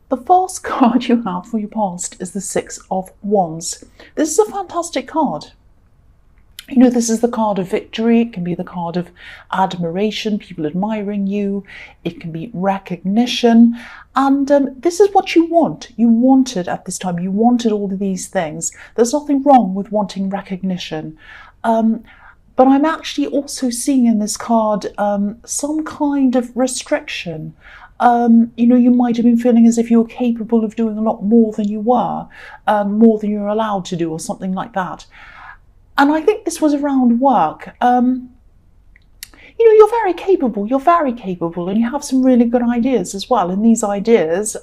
The first card you have for your past is the Six of Wands. This is a fantastic card. You know, this is the card of victory. It can be the card of admiration, people admiring you. It can be recognition. And this is what you want. You wanted at this time. You wanted all of these things. There's nothing wrong with wanting recognition. But I'm actually also seeing in this card some kind of restriction. You know, you might have been feeling as if you were capable of doing a lot more than you were, more than you're allowed to do, or something like that. And I think this was around work. You know, you're very capable, and you have some really good ideas as well. And these ideas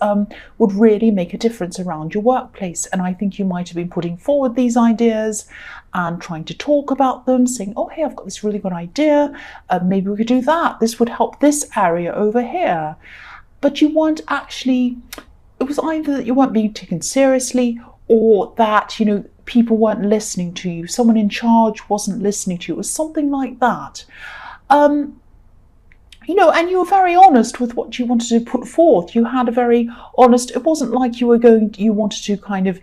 would really make a difference around your workplace. And I think you might have been putting forward these ideas and trying to talk about them, saying, oh, hey, I've got this really good idea. Maybe we could do that. This would help this area over here. But you weren't actually, it was either that you weren't being taken seriously, or that, you know, people weren't listening to you. Someone in charge wasn't listening to you. It was something like that. You know, and you were very honest with what you wanted to put forth. You had a very honest, it wasn't like you wanted to kind of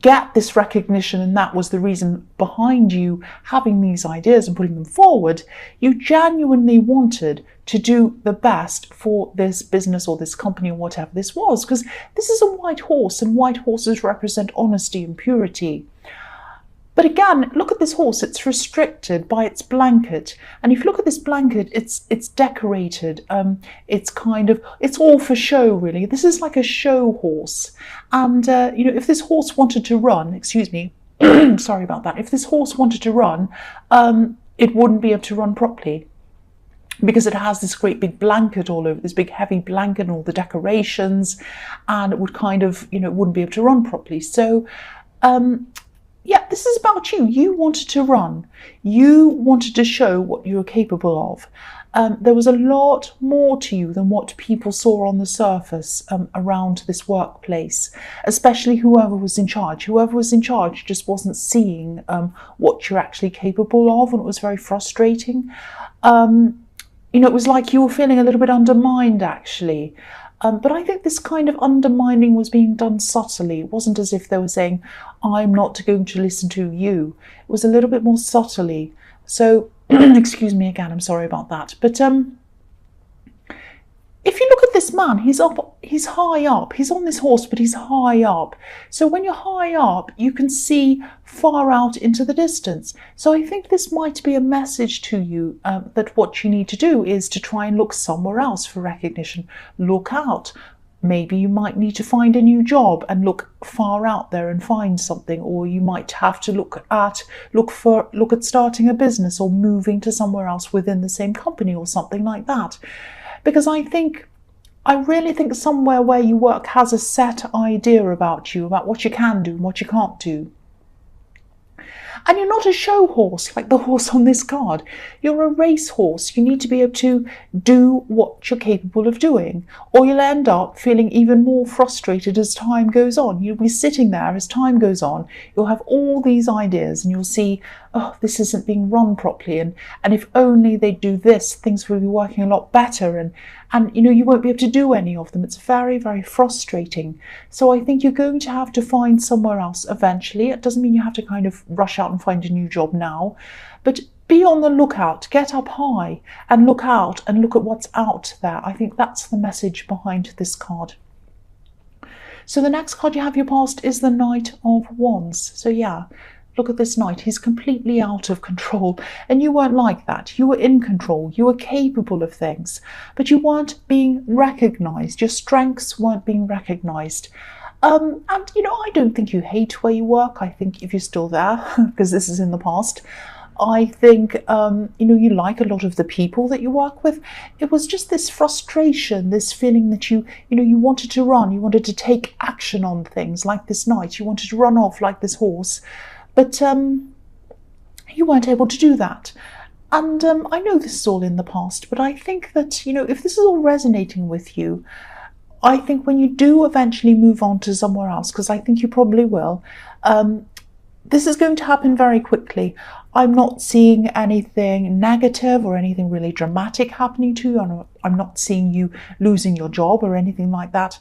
get this recognition and that was the reason behind you having these ideas and putting them forward. You genuinely wanted to do the best for this business or this company or whatever this was, because this is a white horse, and white horses represent honesty and purity. But again, look at this horse. It's restricted by its blanket. And if you look at this blanket, it's decorated. It's all for show, really. This is like a show horse. And, you know, if this horse wanted to run, excuse me, sorry about that. If this horse wanted to run, it wouldn't be able to run properly, because it has this great big blanket all over, this big heavy blanket and all the decorations, and it would kind of, you know, it wouldn't be able to run properly. So, yeah, this is about you. You wanted to run. You wanted to show what you were capable of. There was a lot more to you than what people saw on the surface around this workplace, especially whoever was in charge. Whoever was in charge just wasn't seeing what you're actually capable of, and it was very frustrating. You know, it was like you were feeling a little bit undermined, actually. But I think this kind of undermining was being done subtly. It wasn't as if they were saying, I'm not going to listen to you. It was a little bit more subtly. So, excuse me again, I'm sorry about that. But if you look at this man, he's high up. He's on this horse, but he's high up. So when you're high up, you can see far out into the distance. So I think this might be a message to you that what you need to do is to try and look somewhere else for recognition. Look out. Maybe you might need to find a new job and look far out there and find something, or you might have to look at starting a business or moving to somewhere else within the same company or something like that. Because I really think somewhere where you work has a set idea about you, about what you can do and what you can't do. And you're not a show horse like the horse on this card. You're a race horse. You need to be able to do what you're capable of doing, or you'll end up feeling even more frustrated as time goes on. You'll be sitting there as time goes on. You'll have all these ideas and you'll see, oh, this isn't being run properly. And if only they do this, things will be working a lot better. And you know, you won't be able to do any of them. It's very, very frustrating. So I think you're going to have to find somewhere else eventually. It doesn't mean you have to kind of rush out and find a new job now, but be on the lookout, get up high and look out and look at what's out there. I think that's the message behind this card. So the next card you have your past is the Knight of Wands. So yeah, look at this knight. He's completely out of control. And you weren't like that. You were in control. You were capable of things. But you weren't being recognised. Your strengths weren't being recognised. And, you know, I don't think you hate where you work. I think if you're still there, because this is in the past, I think, you know, you like a lot of the people that you work with. It was just this frustration, this feeling that you know, you wanted to run. You wanted to take action on things like this knight. You wanted to run off like this horse. But you weren't able to do that. And I know this is all in the past, but I think that, you know, if this is all resonating with you, I think when you do eventually move on to somewhere else, because I think you probably will, this is going to happen very quickly. I'm not seeing anything negative or anything really dramatic happening to you. I'm not seeing you losing your job or anything like that.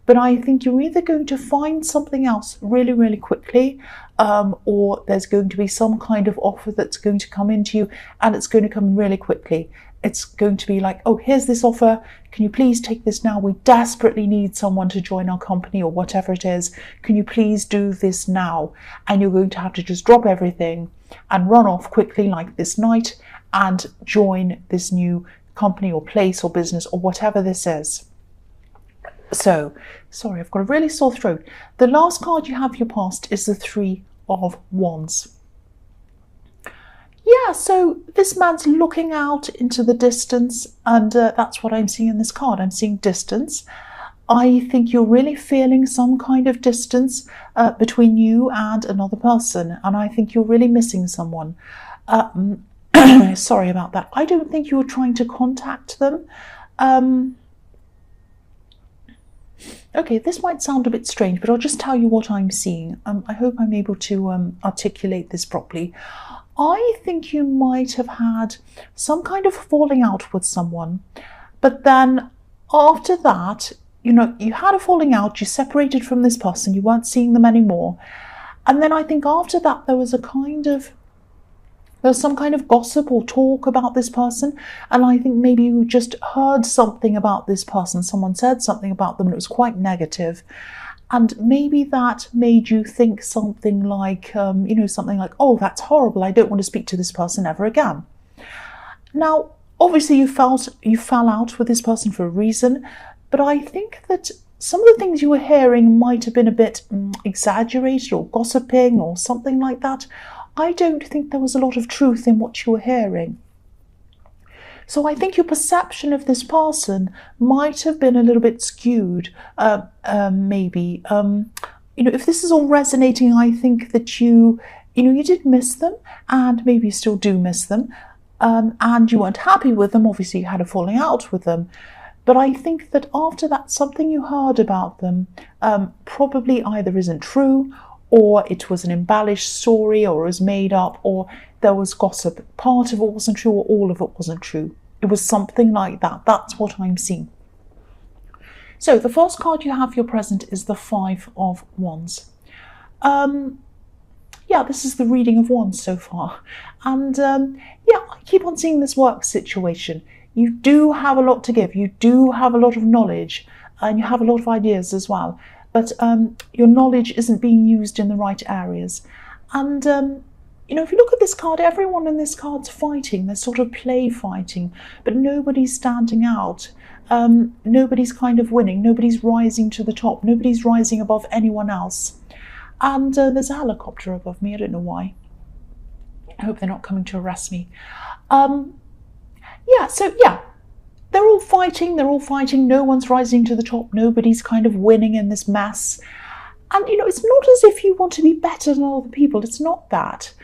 but I think you're either going to find something else really, really quickly, or there's going to be some kind of offer that's going to come into you, and it's going to come really quickly. It's going to be like, oh, here's this offer. Can you please take this now? We desperately need someone to join our company, or whatever it is. Can you please do this now? And you're going to have to just drop everything and run off quickly like this night and join this new company or place or business or whatever this is. So, sorry, I've got a really sore throat. The last card you have your past is the Three of Wands. Yeah, so this man's looking out into the distance, and that's what I'm seeing in this card. I'm seeing distance. I think you're really feeling some kind of distance between you and another person, and I think you're really missing someone. Sorry about that. I don't think you're trying to contact them. Okay, this might sound a bit strange, but I'll just tell you what I'm seeing. I hope I'm able to articulate this properly. I think you might have had some kind of falling out with someone, but then after that, you had a falling out, you separated from this person, you weren't seeing them anymore. And then I think after that, there was some kind of gossip or talk about this person. And I think maybe you just heard something about this person. Someone said something about them and it was quite negative. And maybe that made you think something like, oh, that's horrible. I don't want to speak to this person ever again. Now, obviously you fell out with this person for a reason, but I think that some of the things you were hearing might have been a bit exaggerated or gossiping or something like that. I don't think there was a lot of truth in what you were hearing. So I think your perception of this person might have been a little bit skewed, maybe. If this is all resonating, I think that you did miss them, and maybe you still do miss them, and you weren't happy with them. Obviously, you had a falling out with them. But I think that after that, something you heard about them probably either isn't true, or it was an embellished story, or it was made up, or there was gossip. Part of it wasn't true, or all of it wasn't true. It was something like that. That's what I'm seeing. So the first card you have for your present is the Five of Wands. This is the reading of Wands so far. And I keep on seeing this work situation. You do have a lot to give. You do have a lot of knowledge, and you have a lot of ideas as well. But your knowledge isn't being used in the right areas. And, if you look at this card, everyone in this card's fighting. They're sort of play fighting, but nobody's standing out. Nobody's kind of winning. Nobody's rising to the top. Nobody's rising above anyone else. And there's a helicopter above me. I don't know why. I hope they're not coming to arrest me. They're all fighting, no one's rising to the top, nobody's kind of winning in this mess. And, it's not as if you want to be better than other people, it's not that.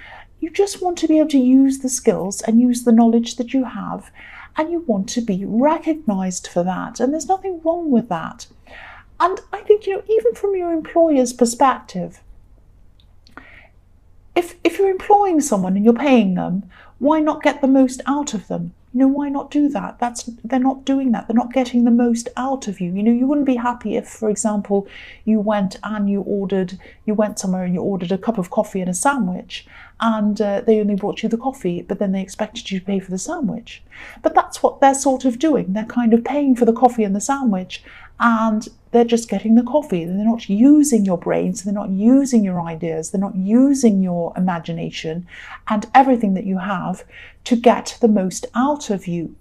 You just want to be able to use the skills and use the knowledge that you have, and you want to be recognised for that, and there's nothing wrong with that. And I think, even from your employer's perspective, if you're employing someone and you're paying them, why not get the most out of them? Why not do that? They're not doing that. They're not getting the most out of you. You wouldn't be happy if, for example, you went somewhere and you ordered a cup of coffee and a sandwich, and they only brought you the coffee, but then they expected you to pay for the sandwich. But that's what they're sort of doing. They're kind of paying for the coffee and the sandwich, and they're just getting the coffee. They're not using your brains. They're not using your ideas. They're not using your imagination and everything that you have to get the most out of you.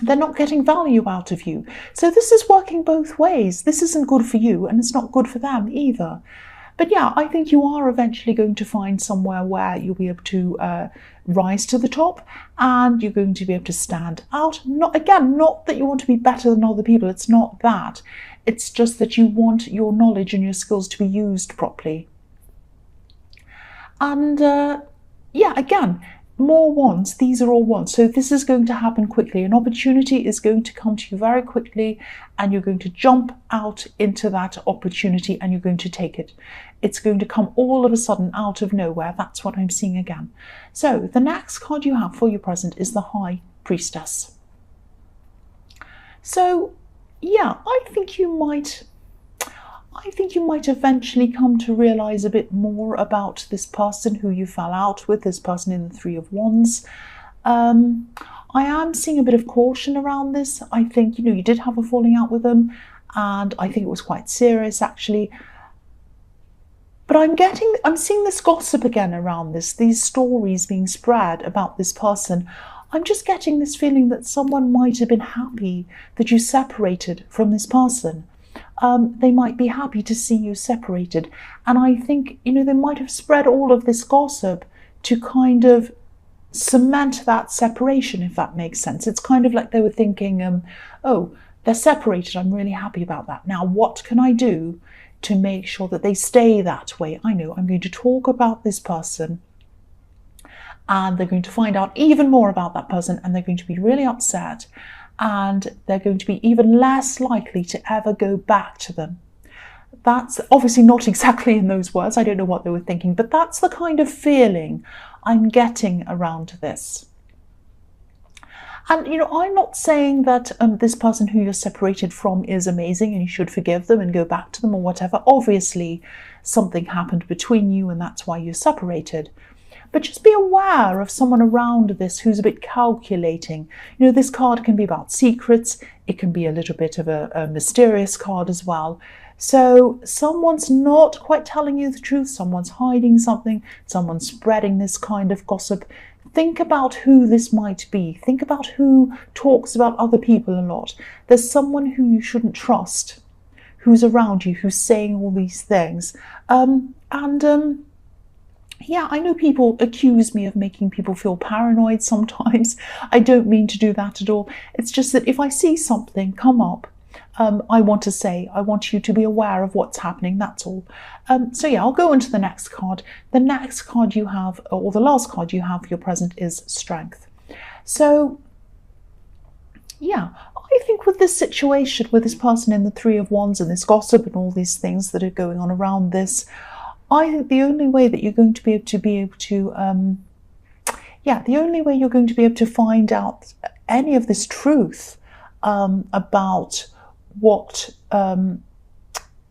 They're not getting value out of you. So this is working both ways. This isn't good for you, and it's not good for them either. But I think you are eventually going to find somewhere where you'll be able to rise to the top, and you're going to be able to stand out. Not that you want to be better than other people. It's not that. It's just that you want your knowledge and your skills to be used properly. And more wands. These are all wands. So this is going to happen quickly. An opportunity is going to come to you very quickly, and you're going to jump out into that opportunity and you're going to take it. It's going to come all of a sudden out of nowhere. That's what I'm seeing again. So the next card you have for your present is the High Priestess. So I think you might I think you might eventually come to realize a bit more about this person who you fell out with, this person in the Three of Wands. I am seeing a bit of caution around this. I think, you did have a falling out with them, and I think it was quite serious, actually. But I'm seeing this gossip again around this, these stories being spread about this person. I'm just getting this feeling that someone might have been happy that you separated from this person. They might be happy to see you separated. And I think, they might have spread all of this gossip to kind of cement that separation, if that makes sense. It's kind of like they were thinking, oh, they're separated. I'm really happy about that. Now, what can I do to make sure that they stay that way? I know I'm going to talk about this person, and they're going to find out even more about that person, and they're going to be really upset, and they're going to be even less likely to ever go back to them. That's obviously not exactly in those words. I don't know what they were thinking, but that's the kind of feeling I'm getting around this. And, I'm not saying that this person who you're separated from is amazing and you should forgive them and go back to them or whatever. Obviously, something happened between you and that's why you're separated. But just be aware of someone around this who's a bit calculating. This card can be about secrets. It can be a little bit of a mysterious card as well. So someone's not quite telling you the truth. Someone's hiding something. Someone's spreading this kind of gossip. Think about who this might be. Think about who talks about other people a lot. There's someone who you shouldn't trust, who's around you, who's saying all these things. Yeah, I know people accuse me of making people feel paranoid sometimes. I don't mean to do that at all. It's just that if I see something come up, I want you to be aware of what's happening, that's all. So yeah, I'll go into the next card. The next card you have, or the last card you have for your present, is Strength. So yeah, I think with this situation, with this person in the Three of Wands and this gossip and all these things that are going on around this, I think the only way that you're going to be able to the only way you're going to be able to find out any of this truth about what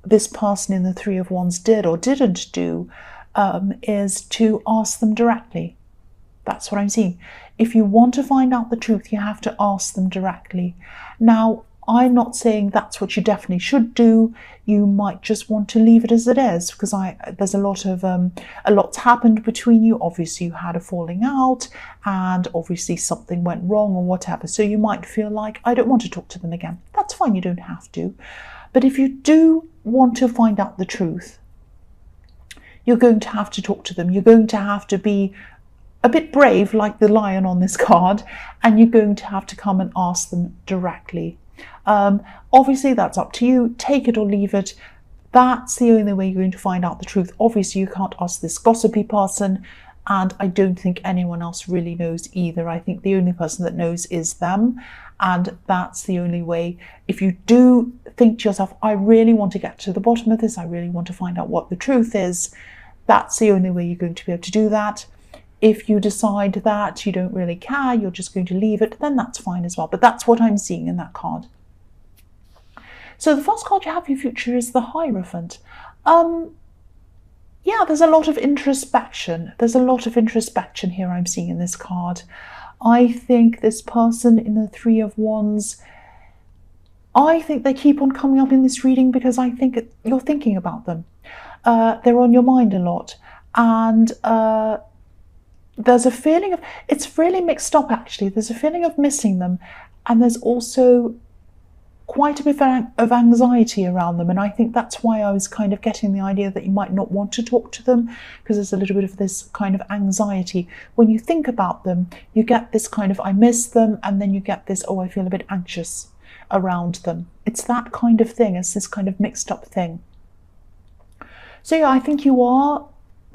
this person in the Three of Wands did or didn't do is to ask them directly. That's what I'm seeing. If you want to find out the truth, you have to ask them directly. Now, I'm not saying that's what you definitely should do. You might just want to leave it as it is, because there's a lot's happened between you. Obviously, you had a falling out, and obviously something went wrong or whatever. So you might feel like, I don't want to talk to them again. That's fine. You don't have to. But if you do want to find out the truth, you're going to have to talk to them. You're going to have to be a bit brave, like the lion on this card, and you're going to have to come and ask them directly. Obviously, that's up to you. Take it or leave it. That's the only way you're going to find out the truth. Obviously, you can't ask this gossipy person, and I don't think anyone else really knows either. I think the only person that knows is them, and that's the only way. If you do think to yourself, I really want to get to the bottom of this, I really want to find out what the truth is, that's the only way you're going to be able to do that. If you decide that you don't really care, you're just going to leave it, then that's fine as well. But that's what I'm seeing in that card. So the first card you have for your future is the Hierophant. Yeah, there's a lot of introspection. There's a lot of introspection here I'm seeing in this card. I think this person in the Three of Wands, I think they keep on coming up in this reading because I think you're thinking about them. They're on your mind a lot. And there's a feeling of, it's really mixed up actually. There's a feeling of missing them, and there's also quite a bit of anxiety around them. And I think that's why I was kind of getting the idea that you might not want to talk to them, because there's a little bit of this kind of anxiety. When you think about them, you get this kind of, I miss them, and then you get this, oh, I feel a bit anxious around them. It's that kind of thing. It's this kind of mixed up thing. So yeah, I think you are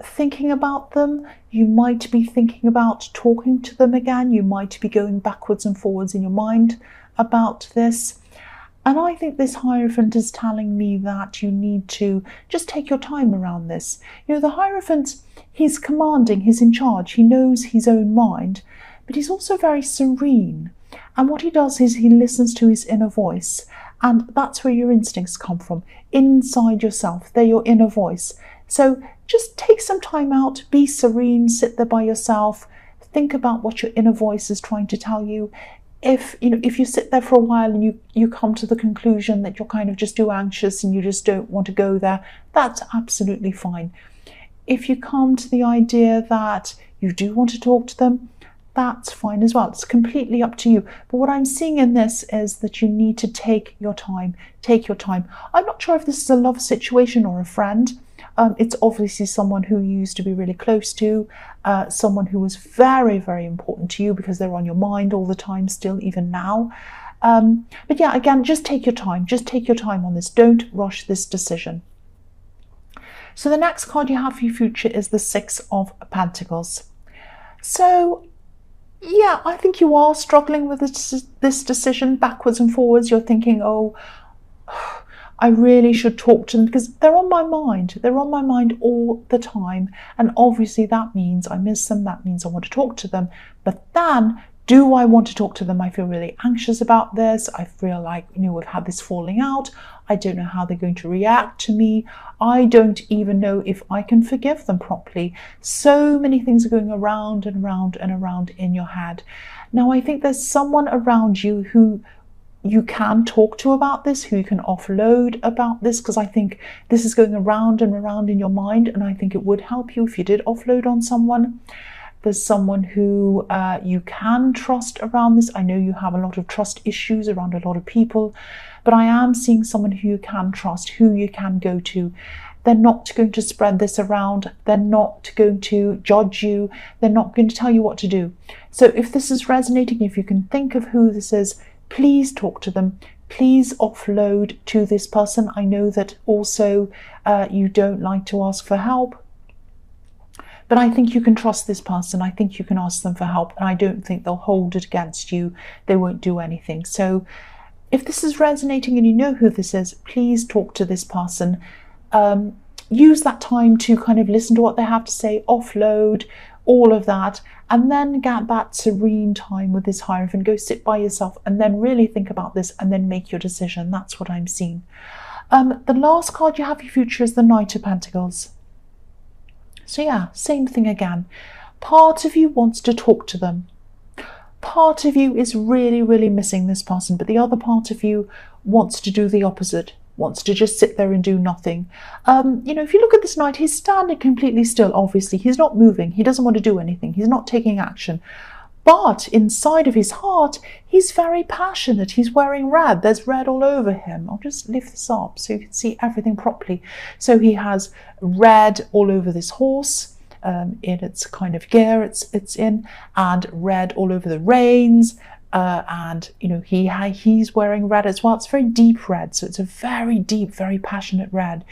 thinking about them. You might be thinking about talking to them again. You might be going backwards and forwards in your mind about this. And I think this Hierophant is telling me that you need to just take your time around this. You know, the Hierophant, he's commanding, he's in charge, he knows his own mind, but he's also very serene. And what he does is he listens to his inner voice, And that's where your instincts come from, inside yourself. They're your inner voice. So just take some time out, be serene, sit there by yourself, think about what your inner voice is trying to tell you. If you sit there for a while and you come to the conclusion that you're kind of just too anxious and you just don't want to go there, that's absolutely fine. If you come to the idea that you do want to talk to them, that's fine as well. It's completely up to you. But what I'm seeing in this is that you need to take your time. Take your time. I'm not sure if this is a love situation or a friend. It's obviously someone who you used to be really close to, someone who was very, very important to you because they're on your mind all the time still, even now. But yeah, again, just take your time. Just take your time on this. Don't rush this decision. So the next card you have for your future is the Six of Pentacles. So yeah, I think you are struggling with this decision backwards and forwards. You're thinking, oh, I really should talk to them because they're on my mind. They're on my mind all the time. And obviously that means I miss them. That means I want to talk to them. But then, do I want to talk to them? I feel really anxious about this. I feel like, we've had this falling out. I don't know how they're going to react to me. I don't even know if I can forgive them properly. So many things are going around and around and around in your head. Now, I think there's someone around you who you can talk to about this, who you can offload about this, because I think this is going around and around in your mind, and I think it would help you if you did offload on someone. There's someone who you can trust around this. I know you have a lot of trust issues around a lot of people, but I am seeing someone who you can trust, who you can go to. They're not going to spread this around. They're not going to judge you. They're not going to tell you what to do. So if this is resonating, if you can think of who this is, please talk to them. Please offload to this person. I know that also you don't like to ask for help, but I think you can trust this person. I think you can ask them for help, and I don't think they'll hold it against you. They won't do anything. So if this is resonating and you know who this is, please talk to this person. Use that time to kind of listen to what they have to say, offload, all of that, and then get that serene time with this Hierophant. Go sit by yourself and then really think about this and then make your decision. That's what I'm seeing. The last card you have for your future is the Knight of Pentacles. So yeah, same thing again. Part of you wants to talk to them. Part of you is really, really missing this person, but the other part of you wants to do the opposite, wants to just sit there and do nothing. If you look at this Knight, he's standing completely still, obviously. He's not moving. He doesn't want to do anything. He's not taking action. But inside of his heart, he's very passionate. He's wearing red. There's red all over him. I'll just lift this up so you can see everything properly. So he has red all over this horse, in its kind of gear it's in, and red all over the reins. And he's wearing red as well. It's very deep red, so it's a very deep, very passionate red.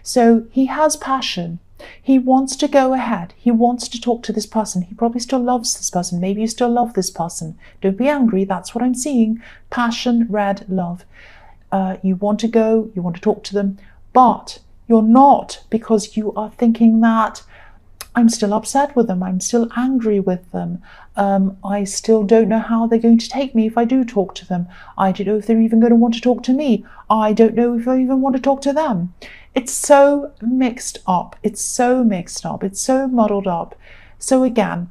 So he has passion. He wants to go ahead. He wants to talk to this person. He probably still loves this person. Maybe you still love this person. Don't be angry. That's what I'm seeing. Passion, red, love. You want to go. You want to talk to them. But you're not, because you are thinking that I'm still upset with them. I'm still angry with them. I still don't know how they're going to take me if I do talk to them. I don't know if they're even going to want to talk to me. I don't know if I even want to talk to them. It's so mixed up. It's so mixed up. It's so muddled up. So again,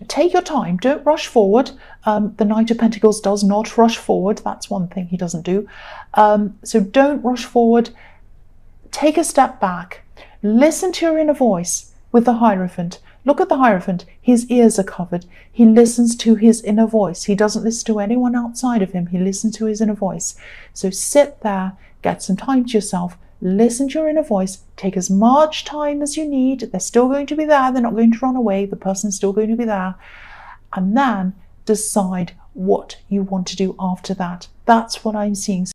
take your time. Don't rush forward. The Knight of Pentacles does not rush forward. That's one thing he doesn't do. So don't rush forward. Take a step back. Listen to your inner voice with the Hierophant. Look at the Hierophant. His ears are covered. He listens to his inner voice. He doesn't listen to anyone outside of him. He listens to his inner voice. So sit there, get some time to yourself, listen to your inner voice, take as much time as you need. They're still going to be there. They're not going to run away. The person's still going to be there. And then decide what you want to do after that. That's what I'm seeing.